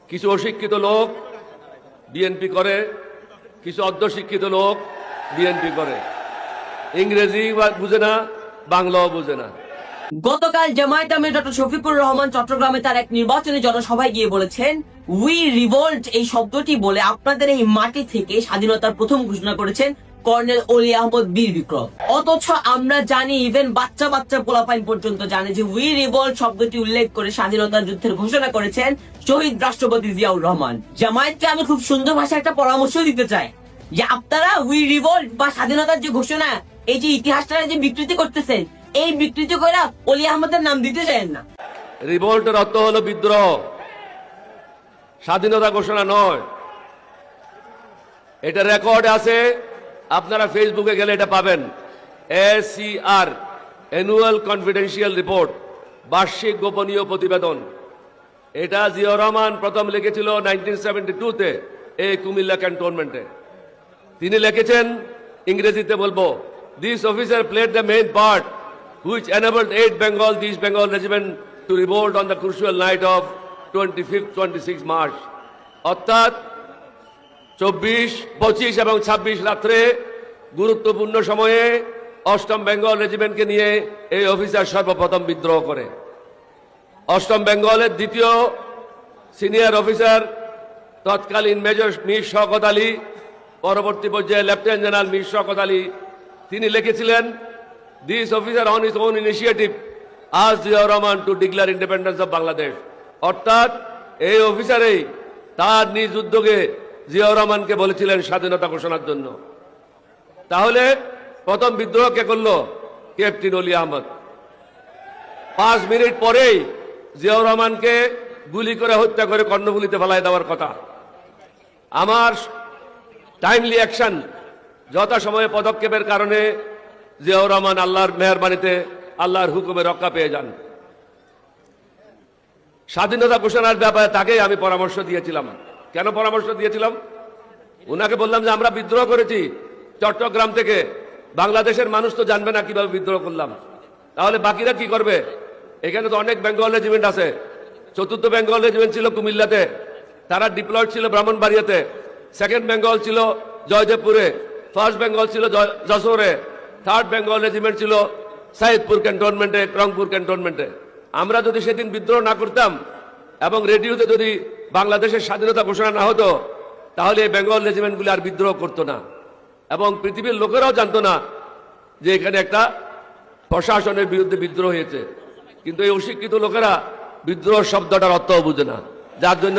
কিছু অশিক্ষিত লোক বিএনপি করে, কিছু অর্ধশিক্ষিত লোক বিএনপি করে। ইংরেজি বুঝে না, বাংলাও বুঝে না। গতকাল জামায়াত আমির ডক্টর শফিকুর রহমান চট্টগ্রামে তার এক নির্বাচনী জনসভায় গিয়ে বলেছেন, উই রিভোল্ট এই শব্দটি বলে আপনাদের এই মাটি থেকে স্বাধীনতার প্রথম ঘোষণা করেছেন কর্নেল অলি আহমদ বীর বিক্রম। অথচ আমরা জানি, ইভেন বাচ্চা বাচ্চা পোলাপাইন পর্যন্ত জানে যে উই রিভোল্ট শব্দটি উল্লেখ করে স্বাধীনতার যুদ্ধের ঘোষণা করেছেন শহীদ রাষ্ট্রপতি জিয়াউর রহমান। জামায়াতকে আমি খুব সুন্দর ভাষায় একটা পরামর্শ দিতে চাই যে আপনারা উই রিভোল্ট বা স্বাধীনতার যে ঘোষণা, এই যে ইতিহাসটা যে বিকৃতি করতেছেন, এই বিকৃতি করে অলি আহমদের নাম দিতে চান না। রিভোল্টের অর্থ হলো বিদ্রোহ, স্বাধীনতা ঘোষণা নয়। এটা রেকর্ড আছে, আপনারা ফেসবুকে গেলে এটা পাবেন। ACR অ্যানুয়াল কনফিডেন্সিয়াল রিপোর্ট, বার্ষিক গোপনীয় প্রতিবেদন। এটা জিয়াউর রহমান প্রথম লিখেছিল 1972-তে এই কুমিল্লা ক্যান্টনমেন্টে। তিনি লিখেছেন, ইংরেজিতে বলবো, this officer played the main part which enabled 8 Bengal, East Bengal regiment to revolt on the crucial night of 25-26 March. অর্থাৎ 24, 25 এবং 26 রাত্রে গুরুত্বপূর্ণ সময়ে 8ম বেঙ্গল রেজিমেন্টকে নিয়ে এই অফিসার সর্বপ্রথম বিদ্রোহ করে। 8ম বেঙ্গলের দ্বিতীয় সিনিয়র অফিসার তৎকালীন মেজর মীর শওকত আলী, পরবর্তী পর্যায়ে লেফটেন্যান্ট জেনারেল মীর শওকত আলী, তিনি লিখেছিলেন, this officer on his own initiative asked Ziaur Rahman to declare independence of Bangladesh. অর্থাৎ এই অফিসারেই তার নিজ উদ্যোগে জিয়াউর রহমানকে বলেছিলেন স্বাধীনতা ঘোষণার জন্য। তাহলে প্রথম বিদ্রোহ কে করলো? ক্যাপ্টেন অলি আহমদ। 5 মিনিট পরেই জিয়াউর রহমানকে গুলি করে হত্যা করে কর্ণফুলীতে ফেলায় দেওয়ার কথা। আমার টাইমলি অ্যাকশন, যথাসময়ে পদক্ষেপের কারণে জিয়াউর রহমান আল্লাহর মেহেরবানিতে, আল্লাহর হুকুমে রক্ষা পেয়ে যান। স্বাধীনতা ঘোষণার ব্যাপারে তাকেই আমি পরামর্শ দিয়েছিলাম। কেন পরামর্শ দিয়েছিলাম? উনাকে বললাম যে আমরা বিদ্রোহ করেছি চট্টগ্রাম থেকে, বাংলাদেশের মানুষ তো জানবে না কিভাবে বিদ্রোহ করলাম, তাহলে বাকিরা কি করবে? এখানে তো অনেক বেঙ্গল রেজিমেন্ট আছে। 4th বেঙ্গল রেজিমেন্ট ছিল কুমিল্লাতে, তারা ডিপ্লয়েড ছিল ব্রাহ্মণবাড়িয়াতে। 2nd বেঙ্গল ছিল জয়দেবপুরে, 1st বেঙ্গল ছিল যশোরে, 3rd বেঙ্গল রেজিমেন্ট ছিল সাইদপুর ক্যান্টনমেন্টে, রংপুর ক্যান্টনমেন্টে। আমরা যদি সেদিন বিদ্রোহ না করতাম এবং রেডিওতে যদি বাংলাদেশের স্বাধীনতা ঘোষণা না হতো, তাহলে এই বেঙ্গল রেজিমেন্টগুলি আর বিদ্রোহ করতো না এবং পৃথিবীর লোকেরাও জানতো না যে এখানে একটা প্রশাসনের বিরুদ্ধে বিদ্রোহ হয়েছে। কিন্তু এই অশিক্ষিত লোকেরা বিদ্রোহ শব্দটার অর্থও বুঝে না, যার জন্য